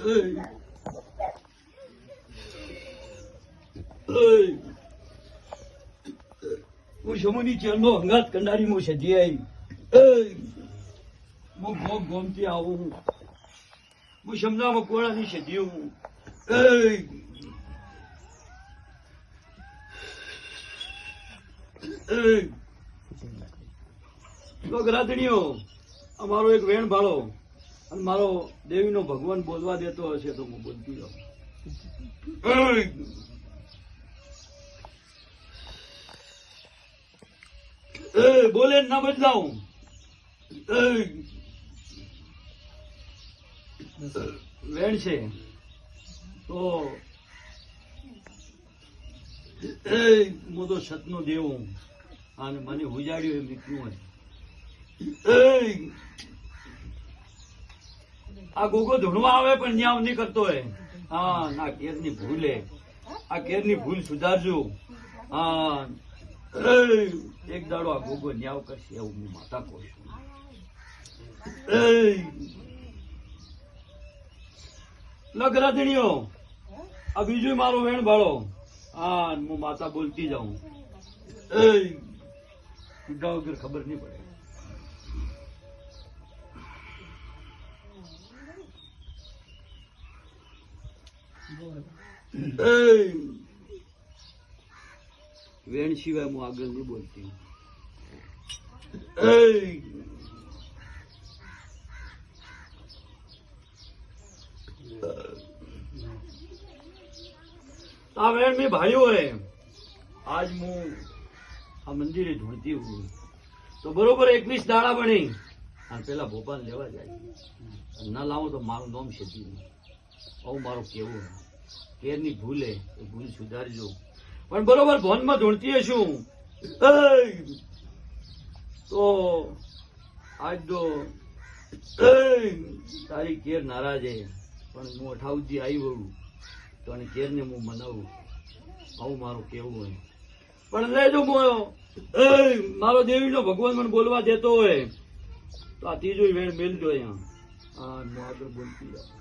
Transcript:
હું સમુની ચેરનો હંગાત કંડારી મો છે જીઆઈ હું ભોગ ગોમતી આવું હું સમજામાં કોળાની છે જીવું રાધણીઓ અમારો એક વેણ ભાળો અને મારો દેવીનો ભગવાન બોલવા દેતો હશે તો હું બોલતી જાઉં. બોલે ના બદલાવું. વેણ છે તો હું તો સતનો દેવું અને મને ઉજાડ્યું એમ રીતનું હોય. આ ગોગો ધૂણવા આવે પણ ન્યાવ નહીં કરતો હોય. હા ના કેરની ભૂલે આ કેરની ભૂલ સુધારજો. હા એક દાડો આ ગોગો ન્યાવ કરશે એવું હું માતા કહું છું. લગરાધણીઓ આ બીજું મારો વેણ ભાળો. હા હું માતા બોલતી જાઉં. વગર ખબર નહીં પડે. વેણ સિવાય હું આગળ નહીં બોલતી. આ વેણ મેં ભાઈઓ હે આજ હું આ મંદિરે ઢૂંઢતી હું તો બરોબર 21 દાડા બની અને પેલા ભોપાલ લેવા જાય. ના લાવો તો મારું નામ છે આવું મારું કેવું. કેરની ભૂલે એ ભૂલ સુધારજો પણ બરોબર ભોનમાં ઢૂંઢતી હશું તો આજ તો તારી કેર નારાજે પણ હું 58 આવી વળું તો કેરને હું મનાવું આવું મારું કેવું હોય. પણ લેજો મારો દેવીનો ભગવાન મને બોલવા દેતો હોય તો આ ત્રીજો વેણ મેલજો અહીંયા. હા હું આગળ બોલતી જાઉં.